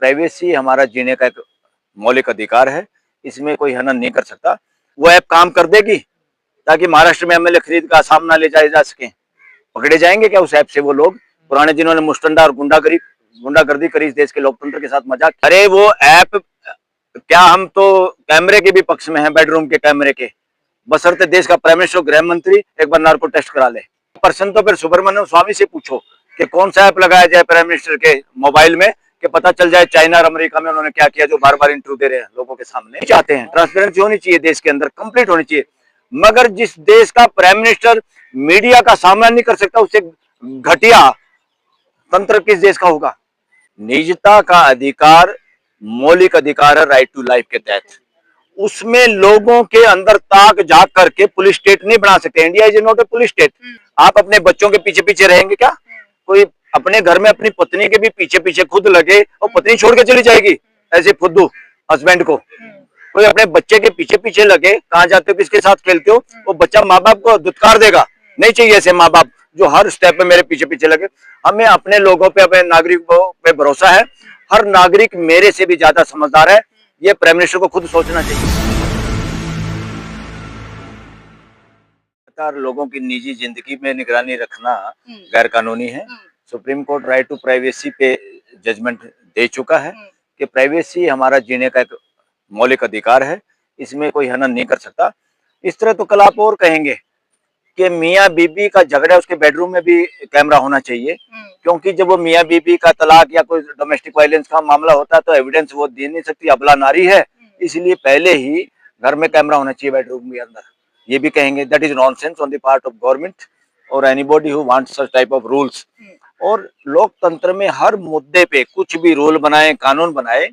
Privacy हमारा जीने का एक मौलिक अधिकार है, इसमें कोई हनन नहीं कर सकता। वो ऐप काम कर देगी ताकि महाराष्ट्र में एमएलए खरीद का सामना ले जाए जा सके। पकड़े जाएंगे क्या उस ऐप से वो लोग पुराने जिन्होंने मुस्टंडा और गुंडागर्दी करी इस देश के लोकतंत्र के साथ मजाक? अरे वो ऐप क्या, हम तो कैमरे के भी पक्ष में हैं, बेडरूम के कैमरे के, बशर्ते देश का प्राइम मिनिस्टर गृह मंत्री एक बार नार्को टेस्ट करा ले। पर्सन तो फिर सुब्रमण्यम स्वामी से पूछो कि कौन सा ऐप लगाया जाए प्राइम मिनिस्टर के मोबाइल में कि पता चल जाए चाइना और अमेरिका में उन्होंने क्या किया, जो बार बार इंटरव्यू दे रहे हैं लोगों के सामने। चाहते हैं ट्रांसपेरेंसी होनी चाहिए देश के अंदर, कंप्लीट होनी चाहिए। मगर जिस देश का प्राइम मिनिस्टर मीडिया का सामना नहीं कर सकता, उससे घटिया तंत्र किस देश का होगा? निजता का अधिकार मौलिक अधिकार है, राइट टू लाइफ के तहत। उसमें लोगों के अंदर ताक झांक करके पुलिस स्टेट नहीं बना सकते। India is not a police state. आप अपने बच्चों के पीछे पीछे रहेंगे क्या? कोई अपने घर में अपनी पत्नी के भी पीछे पीछे खुद लगे और पत्नी छोड़ के चली जाएगी ऐसे फुद्दू हस्बैंड को? कोई अपने बच्चे के पीछे पीछे लगे, कहाँ जाते हो, किसके साथ खेलते हो, वो बच्चा माँ बाप को धुतकार देगा। नहीं चाहिए ऐसे माँ बाप जो हर स्टेप में मेरे पीछे पीछे लगे। हमें अपने लोगों पे, अपने नागरिकों पे भरोसा है। हर नागरिक मेरे से भी ज्यादा समझदार है, ये प्राइम मिनिस्टर को खुद सोचना चाहिए। लोगों की निजी जिंदगी में निगरानी रखना गैर कानूनी है। Supreme Court right to privacy पे जजमेंट दे चुका है कि प्राइवेसी हमारा जीने का एक मौलिक अधिकार है, इसमें कोई हनन नहीं कर सकता। इस तरह तो कल आप और कहेंगे कि मियाँ बीबी का झगड़ा, उसके बेडरूम में भी कैमरा होना चाहिए, क्योंकि जब वो मियाँ बीबी का तलाक या कोई डोमेस्टिक वायलेंस का मामला होता है तो एविडेंस वो दे नहीं सकती, अबला नारी है, इसलिए पहले ही घर में कैमरा होना चाहिए बेडरूम के अंदर। ये भी कहेंगे that is nonsense on the part of government और anybody who wants such type of rules. और लोकतंत्र में हर मुद्दे पे कुछ भी रूल बनाए, कानून बनाए,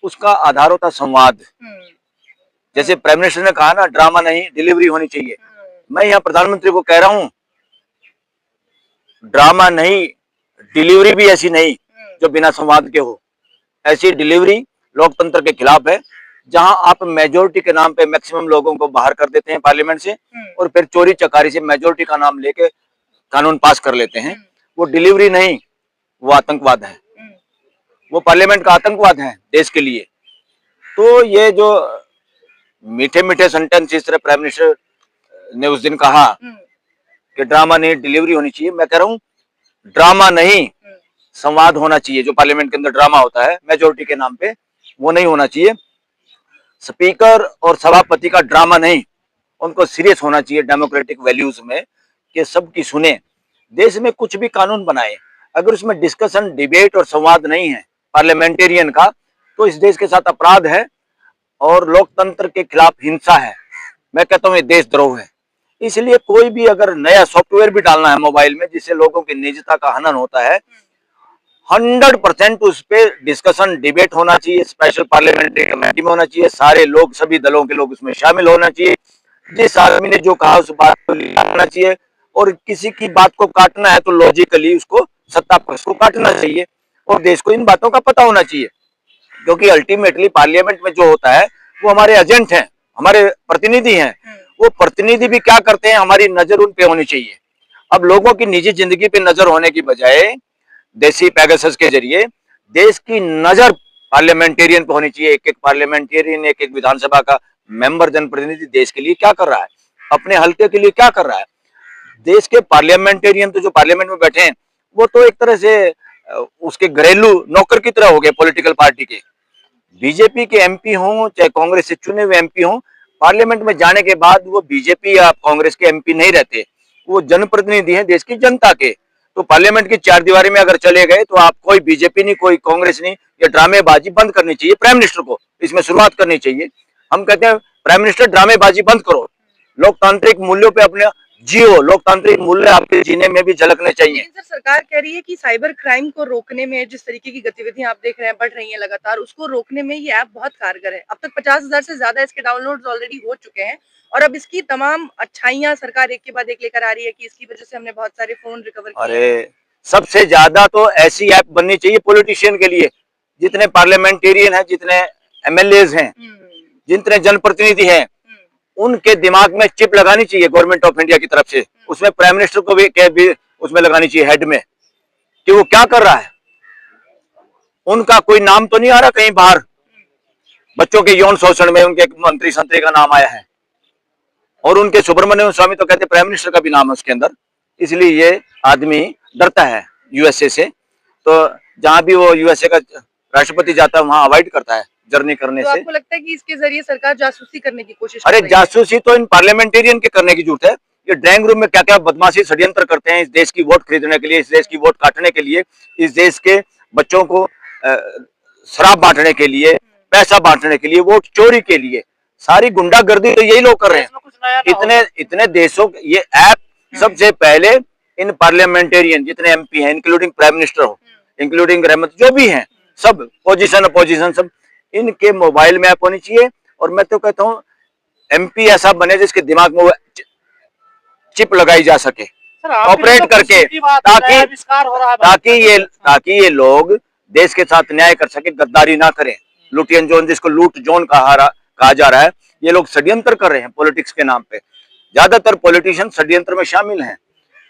उसका आधार होता संवाद। जैसे प्राइम मिनिस्टर ने कहा ना, ड्रामा नहीं डिलीवरी होनी चाहिए। मैं यहाँ प्रधानमंत्री को कह रहा हूँ, ड्रामा नहीं, डिलीवरी भी ऐसी नहीं जो बिना संवाद के हो। ऐसी डिलीवरी लोकतंत्र के खिलाफ है, जहां आप मेजोरिटी के नाम पे मैक्सिमम लोगों को बाहर कर देते हैं पार्लियामेंट से और फिर चोरी चकारी से मेजोरिटी का नाम लेके कानून पास कर लेते हैं। वो डिलीवरी नहीं, वो आतंकवाद है, वो पार्लियामेंट का आतंकवाद है देश के लिए। तो ये जो मीठे मीठे सेंटेंस इस तरह प्राइम मिनिस्टर ने उस दिन कहा कि ड्रामा नहीं डिलीवरी होनी चाहिए, मैं कह रहा हूँ ड्रामा नहीं, संवाद होना चाहिए। जो पार्लियामेंट के अंदर ड्रामा होता है मेजोरिटी के नाम पे, वो नहीं होना चाहिए। स्पीकर और सभापति का ड्रामा नहीं, उनको सीरियस होना चाहिए डेमोक्रेटिक वैल्यूज में कि सबकी सुने। देश में कुछ भी कानून बनाए, अगर उसमें डिस्कशन, डिबेट और संवाद नहीं है पार्लियामेंटेरियन का, तो इस देश के साथ अपराध है और लोकतंत्र के खिलाफ हिंसा है। मैं कहता हूँ ये देशद्रोह है। इसलिए कोई भी अगर नया सॉफ्टवेयर भी डालना है मोबाइल में जिससे लोगों की निजता का हनन होता है, 100% उस पे डिस्कशन, डिबेट होना चाहिए, स्पेशल पार्लियामेंट्री कमेटी में होना चाहिए, सारे लोग, सभी दलों के लोग उसमें शामिल होना चाहिए। जिस आदमी ने जो कहा उस बात को लिखना चाहिए, और किसी की बात को काटना है तो लॉजिकली उसको, सत्ता पक्ष को काटना चाहिए। और देश को इन बातों का पता होना चाहिए, क्योंकि अल्टीमेटली पार्लियामेंट में जो होता है वो हमारे एजेंट हैं, हमारे प्रतिनिधि हैं। वो प्रतिनिधि भी क्या करते हैं, हमारी नजर उन पे होनी चाहिए। अब लोगों की निजी जिंदगी पे नजर होने की बजाय देसी पैगासस के जरिए देश की नजर पार्लियामेंटेरियन पे होनी चाहिए। एक एक पार्लियामेंटेरियन, एक एक विधानसभा का मेंबर, जनप्रतिनिधि देश के लिए क्या कर रहा है, अपने हल्के के लिए क्या कर रहा है। देश के पार्लियामेंटेरियन तो जो पार्लियामेंट में बैठे हैं वो तो एक तरह से उसके घरेलू नौकर की तरह हो गए पॉलिटिकल पार्टी के। बीजेपी के एमपी हों चाहे कांग्रेस से चुने हुए एमपी हों, पार्लियामेंट में जाने के बाद वो बीजेपी या कांग्रेस के एमपी नहीं रहते, वो जनप्रतिनिधि हैं देश की जनता के। तो पार्लियामेंट की चार दीवारी में अगर चले गए तो आप कोई बीजेपी नहीं, कोई कांग्रेस नहीं, ये ड्रामेबाजी बंद करनी चाहिए। प्राइम मिनिस्टर को इसमें शुरुआत करनी चाहिए। हम कहते हैं प्राइम मिनिस्टर ड्रामेबाजी बंद करो, लोकतांत्रिक मूल्यों पे अपने जियो, लोकतांत्रिक मूल्य आपके जीने में भी झलकने चाहिए। सर, सरकार कह रही है कि साइबर क्राइम को रोकने में, जिस तरीके की गतिविधियां आप देख रहे हैं बढ़ रही हैं लगातार, उसको रोकने में ये ऐप बहुत कारगर है। अब तक 50,000 से ज्यादा इसके डाउनलोड्स ऑलरेडी हो चुके हैं और अब इसकी तमाम अच्छाइयां सरकार एक के बाद एक लेकर आ रही है कि इसकी वजह से हमने बहुत सारे फोन रिकवर किए। अरे सबसे ज्यादा तो ऐसी ऐप बननी चाहिए पॉलिटिशियन के लिए, जितने पार्लियामेंटेरियन हैं, जितने एमएलएज हैं, जितने जनप्रतिनिधि हैं, उनके दिमाग में चिप लगानी चाहिए गवर्नमेंट ऑफ इंडिया की तरफ से। उसमें प्राइम मिनिस्टर को भी उसमें लगानी चाहिए हेड में, कि वो क्या कर रहा है। उनका कोई नाम तो नहीं आ रहा कहीं बाहर? बच्चों के यौन शोषण में उनके मंत्री संतरी का नाम आया है, और उनके सुब्रमण्यम स्वामी तो कहते प्राइम मिनिस्टर का भी नाम है उसके अंदर। इसलिए ये आदमी डरता है यूएसए से, तो जहां भी वो यूएसए का राष्ट्रपति जाता है वहां अवॉइड करता है जर्नी करने तो से। आपको लगता है कि इसके जरिए सरकार जासूसी करने की कोशिश कर अरे रही है? जासूसी तो इन पार्लियामेंटेरियन के करने की जरूरत है। ये ड्राइंग रूम में क्या क्या बदमाशी षड्यंत्र करते हैं इस देश की वोट खरीदने के लिए, इस देश की वोट काटने के लिए, इस देश के बच्चों को शराब बांटने के लिए, पैसा बांटने के लिए, वोट चोरी के लिए, सारी गुंडागर्दी तो यही लोग कर रहे हैं। इतने इतने देशों ये ऐप सबसे पहले इन पार्लियामेंटेरियन जितने एमपी हैं, इंक्लूडिंग प्राइम मिनिस्टर हो, इंक्लूडिंग रहमत, जो भी हैं, सब पोजीशन अपोजिशन सब इनके मोबाइल में ऐप होनी चाहिए। और मैं तो कहता हूँ एमपी ऐसा बने जिसके दिमाग में वो चिप लगाई जा सके ऑपरेट करके, ताकि ये लोग देश के साथ न्याय कर सके, गद्दारी ना करें। लुटियन जोन, जिसको लूट जोन कहा जा रहा है, ये लोग षड्यंत्र कर रहे हैं पॉलिटिक्स के नाम पे। ज्यादातर पॉलिटिशियन षड्यंत्र में शामिल हैं,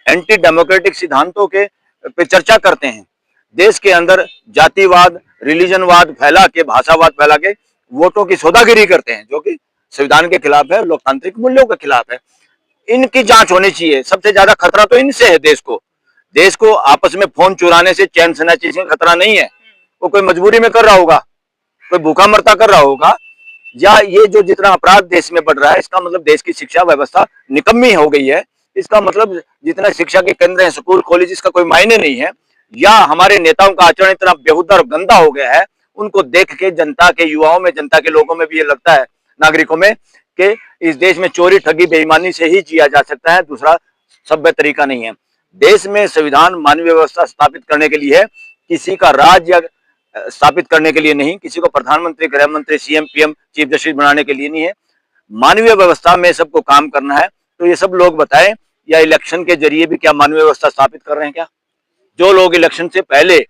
एंटी डेमोक्रेटिक सिद्धांतों के पे चर्चा करते हैं, देश के अंदर जातिवाद, रिलीजनवाद फैला के, भाषावाद फैला के वोटों की सौदागिरी करते हैं, जो कि संविधान के खिलाफ है, लोकतांत्रिक मूल्यों के खिलाफ है। इनकी जांच होनी चाहिए। सबसे ज्यादा खतरा तो इनसे है देश को आपस में फोन चुराने से, चैन स्नैचिंग से खतरा नहीं है। वो कोई मजबूरी में कर रहा होगा, कोई भूखा मरता कर रहा होगा, या ये जो जितना अपराध देश में बढ़ रहा है, इसका मतलब देश की शिक्षा व्यवस्था निकम्मी हो गई है। इसका मतलब जितना शिक्षा के केंद्र हैं, स्कूल कॉलेज, इसका कोई मायने नहीं है। या हमारे नेताओं का आचरण इतना बेहुदा और गंदा हो गया है, उनको देख के जनता के युवाओं में, जनता के लोगों में भी ये लगता है, नागरिकों में, कि इस देश में चोरी ठगी बेईमानी से ही जिया जा सकता है, दूसरा सभ्य तरीका नहीं है। देश में संविधान मानवीय व्यवस्था स्थापित करने के लिए है, किसी का राज या स्थापित करने के लिए नहीं, किसी को प्रधानमंत्री, गृह मंत्री, सीएम, पीएम, चीफ जस्टिस बनाने के लिए नहीं है। मानवीय व्यवस्था में सबको काम करना है। तो ये सब लोग बताएं, या इलेक्शन के जरिए भी क्या मानवीय व्यवस्था स्थापित कर रहे हैं? क्या जो लोग इलेक्शन से पहले,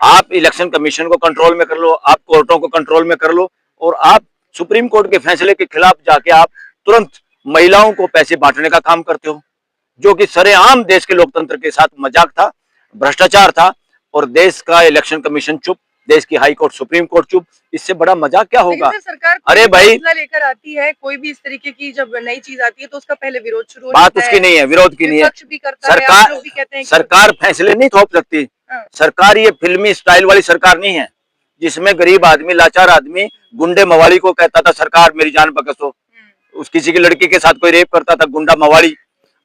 आप इलेक्शन कमीशन को कंट्रोल में कर लो, आप कोर्टों को कंट्रोल में कर लो, और आप सुप्रीम कोर्ट के फैसले के खिलाफ जाके आप तुरंत महिलाओं को पैसे बांटने का काम करते हो, जो कि सरेआम देश के लोकतंत्र के साथ मजाक था, भ्रष्टाचार था। और देश का इलेक्शन कमीशन चुप, देश की हाई कोर्ट, सुप्रीम कोर्ट चुप। इससे बड़ा मजाक क्या होगा? सरकार अरे भाई, लेकर आती है, कोई भी इस तरीके की जब नई चीज आती है तो उसका पहले विरोध शुरू बात उसकी नहीं है, विरोध की नहीं है। सरकार फैसले नहीं थोप सकती। सरकार ये फिल्मी स्टाइल वाली सरकार नहीं है, जिसमें गरीब आदमी, लाचार आदमी गुंडे मवाली को कहता था सरकार मेरी जान बख्शो। उस किसी की लड़की के साथ कोई रेप करता था, गुंडा मवाली,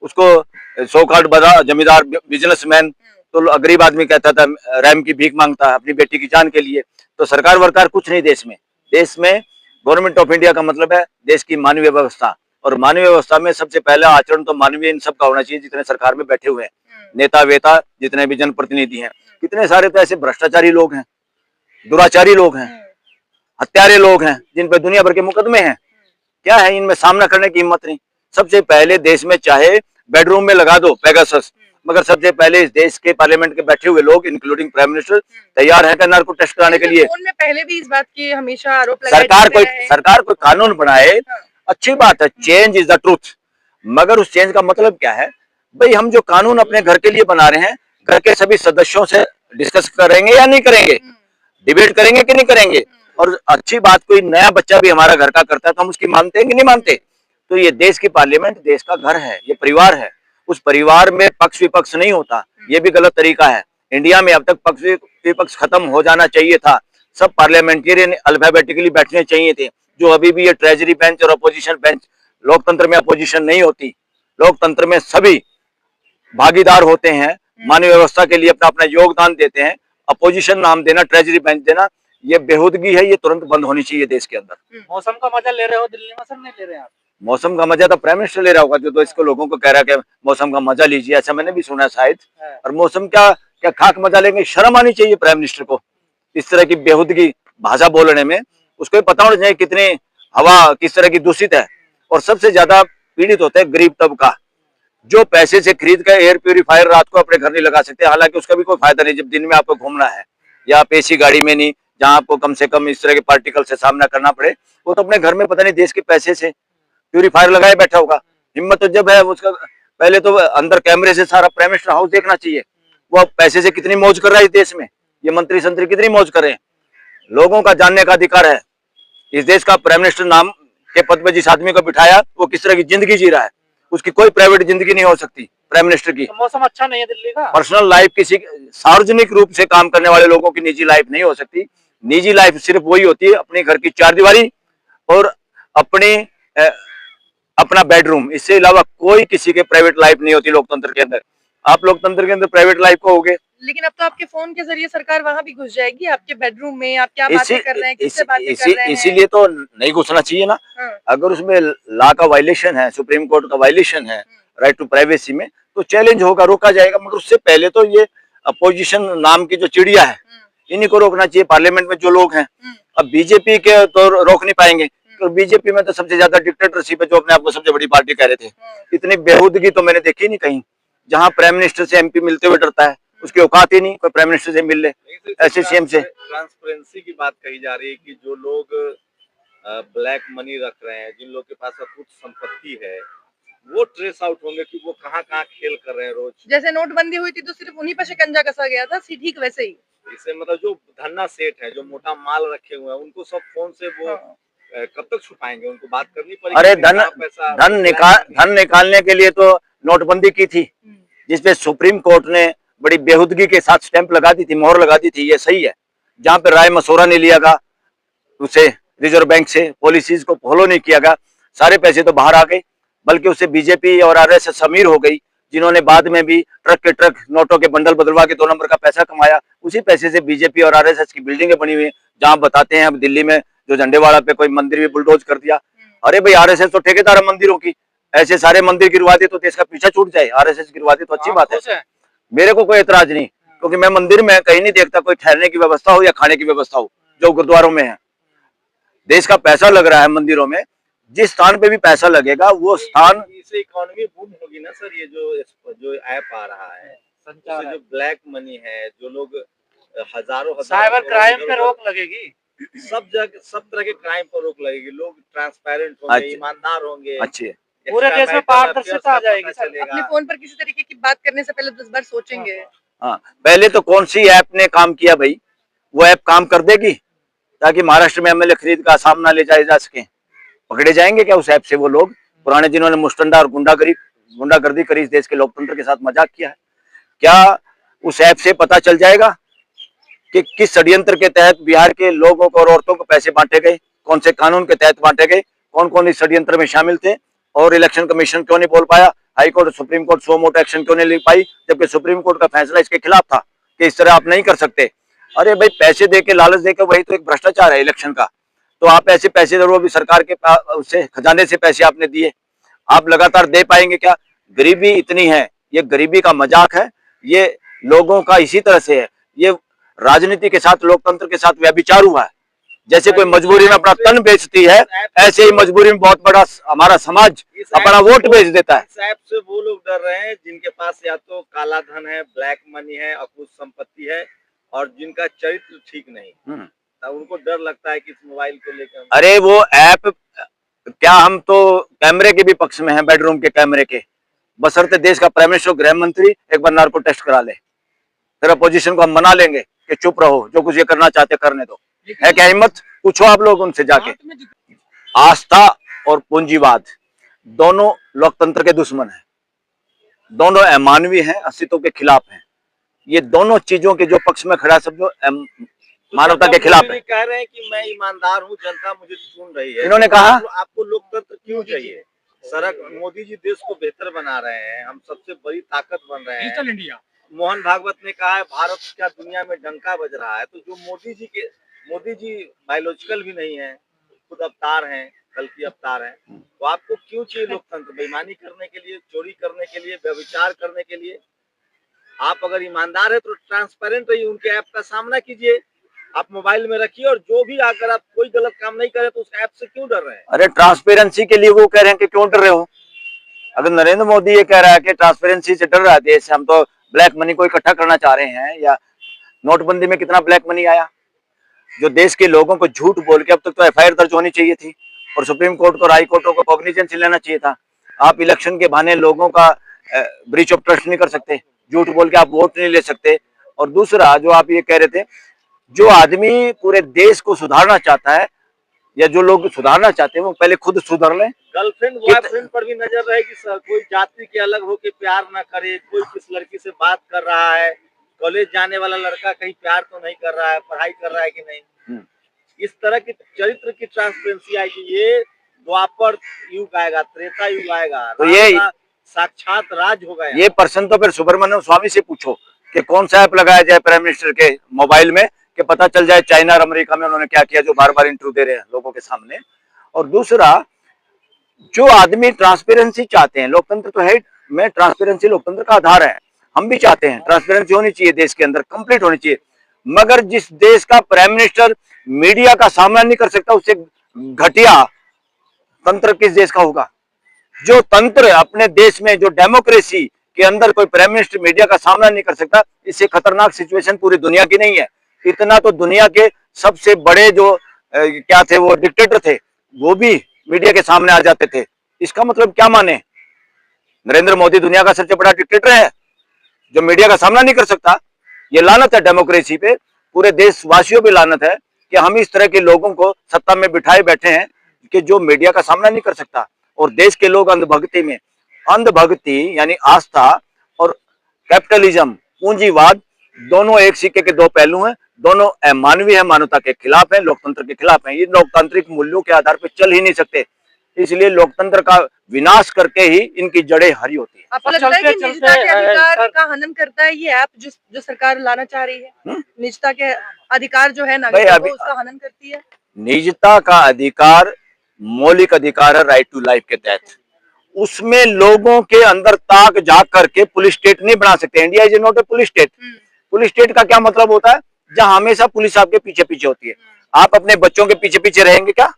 उसको सो कॉल्ड बड़ा जमींदार बिजनेसमैन, तो गरीब आदमी कहता था रैम की भीख मांगता है अपनी बेटी की जान के लिए। तो सरकार वरकार कुछ नहीं देश में गवर्नमेंट ऑफ इंडिया का मतलब है देश की मानवीय व्यवस्था। और मानवीय व्यवस्था में सबसे पहला आचरण तो मानवीय इन सब का होना चाहिए, जितने सरकार में बैठे हुए हैं, नेता वेता, जितने भी जनप्रतिनिधि हैं। कितने सारे तो ऐसे भ्रष्टाचारी लोग हैं, दुराचारी लोग हैं, हत्यारे लोग हैं, जिन पर दुनिया भर के मुकदमे हैं। क्या है, इनमें सामना करने की हिम्मत नहीं। सबसे पहले देश में चाहे बेडरूम में लगा दो पेगासस, मगर सबसे पहले इस देश के पार्लियामेंट के बैठे हुए लोग, इंक्लूडिंग प्राइम मिनिस्टर, तैयार है नार्को टेस्ट कराने के लिए। में पहले भी इस बात की हमेशा आरोप सरकार कोई कानून बनाए, अच्छी बात है, चेंज इज द ट्रूथ। मगर उस चेंज का मतलब क्या है? भाई हम जो कानून अपने घर के लिए बना रहे हैं, घर के सभी सदस्यों से डिस्कस करेंगे या नहीं करेंगे, डिबेट करेंगे कि नहीं करेंगे। और अच्छी बात, कोई नया बच्चा भी हमारा घर का करता है तो हम उसकी मानते हैं कि नहीं मानते। तो ये देश की पार्लियामेंट देश का घर है, ये परिवार है। उस परिवार में पक्ष विपक्ष नहीं होता, ये भी गलत तरीका है। इंडिया में अब तक पक्ष विपक्ष खत्म हो जाना चाहिए था। सब पार्लियामेंटेरियन अल्फाबेटिकली बैठने चाहिए थे। जो अभी भी ये ट्रेजरी बेंच और अपोजिशन बेंच, लोकतंत्र में अपोजिशन नहीं होती, लोकतंत्र में सभी भागीदार होते हैं, मानवीय व्यवस्था के लिए अपना अपना योगदान देते हैं। अपोजिशन नाम देना, ट्रेजरी बेंच देना, ये बेहूदगी है, ये तुरंत बंद होनी चाहिए देश के अंदर। मौसम का मजा ले रहे हो दिल्ली में, सर नहीं ले रहे आप? मौसम का मजा तो प्राइम मिनिस्टर ले रहा होगा, जो तो इसको लोगों को कह रहा है कि मौसम का मजा लीजिए, ऐसा मैंने भी सुना शायद। और मौसम क्या खाक मजा लेंगे? शर्म आनी चाहिए प्राइम मिनिस्टर को इस तरह की बेहूदगी भाषा बोलने में। उसको पता होना चाहिए कितनी हवा किस तरह की दूषित है। और सबसे ज्यादा पीड़ित होता है गरीब तबका, जो पैसे से खरीद कर एयर प्यूरिफायर रात को अपने घर नहीं लगा सकते। हालांकि उसका भी कोई फायदा नहीं, जब दिन में आपको घूमना है, या आप एसी गाड़ी में नहीं, जहां आपको कम से कम इस तरह के पार्टिकल से सामना करना पड़े। वो तो अपने घर में पता नहीं देश के पैसे से प्यूरिफायर लगाए बैठा होगा। हिम्मत तो जब है उसका, पहले तो अंदर कैमरे से सारा प्राइम मिनिस्टर हाउस देखना चाहिए, वो पैसे से कितनी मौज कर रहा है इस देश में। ये मंत्री संतरी कितनी मौज करें। लोगों का जानने का अधिकार है। इस देश का प्राइम मिनिस्टर नाम के पद पे जिस आदमी को बिठाया वो किस तरह की जिंदगी जी रहा है, उसकी कोई प्राइवेट जिंदगी नहीं हो सकती प्राइम मिनिस्टर की। तो मौसम अच्छा नहीं है दिल्ली का। पर्सनल लाइफ किसी सार्वजनिक रूप से काम करने वाले लोगों की निजी लाइफ नहीं हो सकती। निजी लाइफ सिर्फ वही होती है अपने घर की चारदीवारी और अपनी अपना बेडरूम, इससे अलावा कोई किसी के प्राइवेट लाइफ नहीं होती लोकतंत्र के अंदर। आप लोकतंत्र के अंदर प्राइवेट लाइफ को होगे। लेकिन अब तो आपके फोन के जरिए सरकार वहां भी घुस जाएगी, आपके बेडरूम में आप क्या बातें कर रहे हैं, किससे बातें कर रहे हैं। इसीलिए तो नहीं घुसना चाहिए ना। हाँ। अगर उसमें लॉ का वायलेशन है, सुप्रीम कोर्ट का वायलेशन है राइट टू प्राइवेसी में, तो चैलेंज होगा, रोका जाएगा। मगर उससे पहले तो ये अपोजिशन नाम की जो चिड़िया है इन्हीं को रोकना चाहिए, पार्लियामेंट में जो लोग हैं। अब बीजेपी के तो रोक नहीं पाएंगे, तो बीजेपी में तो सबसे ज्यादा डिक्टेटरशिप है, जो अपने आप को सबसे बड़ी पार्टी कह रहे थे। इतनी बेहूदगी तो मैंने देखी नहीं कहीं, जहां प्राइम मिनिस्टर से एमपी मिलते हुए डरता है, उसकी औकात ही नहीं कोई प्राइम मिनिस्टर से मिल ले, ऐसे सीएम से। ट्रांसपेरेंसी की बात कही जा रही है कि जो लोग ब्लैक मनी रख रहे हैं, जिन लोग के पास अकुत संपत्ति है, वो ट्रेस आउट होंगे कि वो कहाँ कहाँ खेल कर रहे हैं रोज। जैसे नोटबंदी हुई थी तो सिर्फ उन्हीं पर शिकंजा कसा गया था, ठीक वैसे ही। इससे मतलब जो धन्ना सेठ है, जो मोटा माल रखे हुए हैं, उनको सब फोन से वो कब तक छुपाएंगे, उनको बात करनी पड़ेगी। अरे धन निकालने के लिए तो नोटबंदी की थी, जिसपे सुप्रीम कोर्ट ने बड़ी बेहूदगी के साथ स्टैंप लगा दी थी, मोहर लगा दी थी। ये सही है, जहां पे राय मशोरा नहीं लिया गया उसे रिजर्व बैंक से, पॉलिसीज को फॉलो नहीं किया गया, सारे पैसे तो बाहर आ गए। बल्कि उससे बीजेपी और आरएसएस अमीर हो गई, जिन्होंने बाद में भी ट्रक के ट्रक नोटों के बंडल बदलवा के 2 नंबर का पैसा कमाया। उसी पैसे से बीजेपी और आरएसएस की बिल्डिंगें बनी हुई है, जहां बताते हैं अब दिल्ली में जो झंडेवाड़ा पे कोई मंदिर भी बुलडोज कर दिया। अरे भाई आरएसएस तो ठेकेदार है मंदिरों की, ऐसे सारे मंदिर गिरवा दे तो देश का पीछा छूट जाए। आरएसएस गिरवा दे तो अच्छी बात है, मेरे को कोई एतराज नहीं, क्योंकि मैं मंदिर में कहीं नहीं देखता कोई ठहरने की व्यवस्था हो या खाने की व्यवस्था हो जो गुरुद्वारों में है। देश का पैसा लग रहा है मंदिरों में, जिस स्थान पे भी पैसा लगेगा वो स्थान, इससे इकोनॉमी बूम होगी ना सर। ये जो ऐप आ रहा है, जो ब्लैक मनी है, जो लोग हजारों साइबर क्राइम पे रोक लगेगी, सब तरह के क्राइम पर रोक लगेगी। लोग ट्रांसपेरेंट होंगे, ईमानदार होंगे, अच्छे पूरे देश में पारदर्शिता आ जाएगी सर। अपने फोन पर किसी तरीके की बात करने से पहले 10 बार सोचेंगे। हाँ, पहले तो कौन सी ऐप ने काम किया भाई, वो ऐप काम कर देगी ताकि महाराष्ट्र में एमएलए खरीद का सामना ले जाए जा सके। पकड़े जाएंगे क्या उस ऐप से वो लोग पुराने जिन्होंने मुस्टंडा और गुंडागर्दी करी, इस देश के लोकतंत्र के साथ मजाक किया है? क्या उस ऐप से पता चल जाएगा कि किस षड्यंत्र के तहत बिहार के लोगों को और औरतों को पैसे बांटे गए, कौन से कानून के तहत बांटे गए, कौन कौन इस षड्यंत्र में शामिल थे, और इलेक्शन कमीशन क्यों नहीं बोल पाया, हाई कोर्ट और सुप्रीम कोर्ट सो मोटो एक्शन क्यों नहीं ले पाई, जबकि सुप्रीम कोर्ट का फैसला इसके खिलाफ था कि इस तरह आप नहीं कर सकते। अरे भाई पैसे देके, लालच देके, वही तो एक भ्रष्टाचार है इलेक्शन का। तो आप ऐसे पैसे जरूर भी सरकार के उससे खजाने से पैसे आपने दिए, आप लगातार दे पाएंगे क्या? गरीबी इतनी है, ये गरीबी का मजाक है, ये लोगों का इसी तरह से है, ये राजनीति के साथ लोकतंत्र के साथ व्यभिचार हुआ है। जैसे कोई मजबूरी में अपना तन बेचती है, ऐसे ही मजबूरी में बहुत बड़ा हमारा समाज अपना वोट बेच देता है। इस ऐप से वो लोग डर रहे हैं जिनके पास या तो काला धन है, ब्लैक मनी है, अकुत संपत्ति है, और जिनका चरित्र ठीक नहीं, तब उनको डर लगता है कि इस मोबाइल को लेकर। अरे वो ऐप क्या, हम तो कैमरे के भी पक्ष में हैं, बेडरूम के कैमरे के, बशर्ते देश का प्राइम मिनिस्टर, गृह मंत्री एक बार नार्को टेस्ट करा ले, फिर अपोजिशन को हम मना लेंगे कि चुप रहो, जो कुछ ये करना चाहते करने दो। है क्या हिम्मत? पूछो आप लोग उनसे जाके। आस्था और पूंजीवाद दोनों लोकतंत्र के दुश्मन हैं, दोनों अमानवीय हैं, अस्तित्व के खिलाफ हैं। ये दोनों चीजों के जो पक्ष में खड़ा सब जो मानवता के खिलाफ है। कह रहे हैं कि मैं ईमानदार हूँ, जनता मुझे चुन रही है। इन्होंने कहा आपको लोकतंत्र क्यों चाहिए? मोदी जी देश को बेहतर बना रहे हैं, हम सबसे बड़ी ताकत बन रहे हैं। इंडिया। मोहन भागवत ने कहा है भारत क्या दुनिया में डंका बज रहा है। तो जो मोदी जी बायोलॉजिकल भी नहीं है, खुद अवतार हैं, कल की अवतार हैं। तो आपको क्यों चाहिए लोकतंत्र? बेईमानी करने के लिए, चोरी करने के लिए, व्यभिचार करने के लिए? आप अगर ईमानदार है तो ट्रांसपेरेंट रहिए, उनके ऐप का सामना कीजिए, आप मोबाइल में रखिए, और जो भी अगर आप कोई गलत काम नहीं करें तो उस ऐप से क्यों डर रहे हैं? अरे ट्रांसपेरेंसी के लिए वो कह रहे हैं कि क्यों डर रहे हो? अगर नरेंद्र मोदी ये कह रहा है कि ट्रांसपेरेंसी से डर रहा है देश, हम तो ब्लैक मनी को इकट्ठा करना चाह रहे हैं, या नोटबंदी में कितना ब्लैक मनी आया जो देश के लोगों को झूठ बोल के, अब तक तो एफआईआर दर्ज होनी चाहिए थी और सुप्रीम कोर्ट को और हाई कोर्टों को कॉग्निजेंस लेना चाहिए था। आप इलेक्शन के बहाने लोगों का ब्रीच ऑफ ट्रस्ट नहीं कर सकते, झूठ बोल के आप वोट नहीं ले सकते, और दूसरा जो आप ये कह रहे थे, जो आदमी पूरे देश को सुधारना चाहता है या जो लोग सुधारना चाहते हैं वो पहले खुद सुधर लें। गर्लफ्रेंड बॉयफ्रेंड पर भी नजर रहेगी सर, कोई जाति के अलग होके प्यार ना करे, कोई किस लड़की से बात कर रहा है, कॉलेज जाने वाला लड़का कहीं प्यार तो नहीं कर रहा है, पढ़ाई कर रहा है कि नहीं, इस तरह की चरित्र की ट्रांसपेरेंसी आएगी। ये द्वापर युग आएगा, त्रेता युग आएगा, तो ये साक्षात राज होगा। ये प्रश्न तो फिर सुब्रमण्यम स्वामी से पूछो कि कौन सा ऐप लगाया जाए प्राइम मिनिस्टर के मोबाइल में कि पता चल जाए चाइना और अमेरिका में उन्होंने क्या किया, जो बार बार इंटरव्यू दे रहे हैं लोगों के सामने। और दूसरा, जो आदमी ट्रांसपेरेंसी चाहते हैं, लोकतंत्र तो है में ट्रांसपेरेंसी लोकतंत्र का आधार है, हम भी चाहते हैं ट्रांसपेरेंसी होनी चाहिए देश के अंदर, कंप्लीट होनी चाहिए। मगर जिस देश का प्राइम मिनिस्टर मीडिया का सामना नहीं कर सकता, उससे घटिया तंत्र किस देश का होगा? जो तंत्र अपने देश में, जो डेमोक्रेसी के अंदर कोई प्राइम मिनिस्टर मीडिया का सामना नहीं कर सकता, इससे खतरनाक सिचुएशन पूरी दुनिया की नहीं है। इतना तो दुनिया के सबसे बड़े जो क्या थे वो डिक्टेटर थे, वो भी मीडिया के सामने आ जाते थे। इसका मतलब क्या माने? नरेंद्र मोदी दुनिया का सबसे बड़ा डिक्टेटर है जो मीडिया का सामना नहीं कर सकता। ये लानत है डेमोक्रेसी पे, पूरे देशवासियों पे लानत है कि हम इस तरह के लोगों को सत्ता में बिठाए बैठे हैं कि जो मीडिया का सामना नहीं कर सकता। और देश के लोग अंधभक्ति में, अंधभक्ति यानी आस्था और कैपिटलिज्म, पूंजीवाद, दोनों एक सिक्के के दो पहलू हैं, दोनों अमानवीय है, मानवता के खिलाफ है, लोकतंत्र के खिलाफ है। ये लोकतांत्रिक मूल्यों के आधार पर चल ही नहीं सकते, इसलिए लोकतंत्र का विनाश करके ही इनकी जड़ें हरी होती है। आपको लगता है कि निजता के अधिकार का हनन करता है ये ऐप जो सरकार लाना चाह रही है? निजता के अधिकार जो है नागरिकों को, उसका हनन करती है? निजता का अधिकार मौलिक अधिकार है, राइट टू लाइफ के तहत। उसमें लोगों के अंदर ताक झांक करके पुलिस स्टेट नहीं बना सकते। India is not a police state. Police state का क्या मतलब होता है? जहां हमेशा पुलिस आपके पीछे पीछे होती है। आप अपने बच्चों के पीछे पीछे रहेंगे क्या?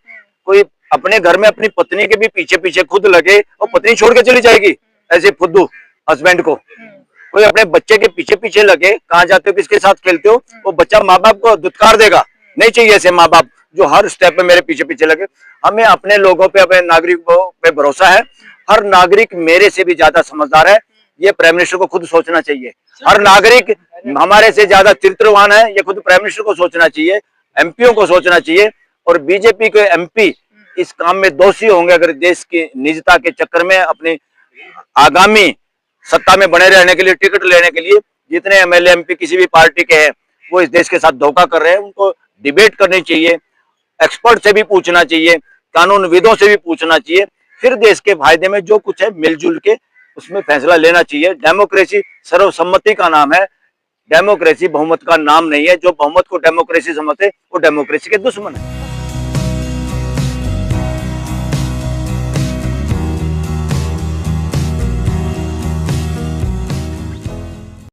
कोई अपने घर में अपनी पत्नी के भी पीछे पीछे खुद लगे और पत्नी छोड़ के चली जाएगी ऐसे फुद्दू हस्बैंड को? कोई अपने बच्चे के पीछे पीछे लगे, कहाँ जाते हो, किसके साथ खेलते हो, वो बच्चा माँ बाप को धुतकार देगा। नहीं चाहिए ऐसे माँ बाप जो हर स्टेप में मेरे पीछे पीछे लगे। हमें अपने लोगों पे, अपने नागरिकों पे भरोसा है। हर नागरिक मेरे से भी ज्यादा समझदार है, ये प्राइम मिनिस्टर को खुद सोचना चाहिए। हर नागरिक हमारे से ज्यादा चरित्रवान है, ये खुद प्राइम मिनिस्टर को सोचना चाहिए, एमपीओ को सोचना चाहिए। और बीजेपी के एमपी इस काम में दोषी होंगे अगर देश की निजता के चक्कर में अपनी आगामी सत्ता में बने रहने के लिए, टिकट लेने के लिए जितने एमएलए एमपी किसी भी पार्टी के हैं वो इस देश के साथ धोखा कर रहे हैं। उनको डिबेट करनी चाहिए, एक्सपर्ट से भी पूछना चाहिए, कानूनविदों से भी पूछना चाहिए, फिर देश के फायदे में जो कुछ है मिलजुल के उसमें फैसला लेना चाहिए। डेमोक्रेसी सर्वसम्मति का नाम है, डेमोक्रेसी बहुमत का नाम नहीं है। जो बहुमत को डेमोक्रेसी समझते वो डेमोक्रेसी के दुश्मन है।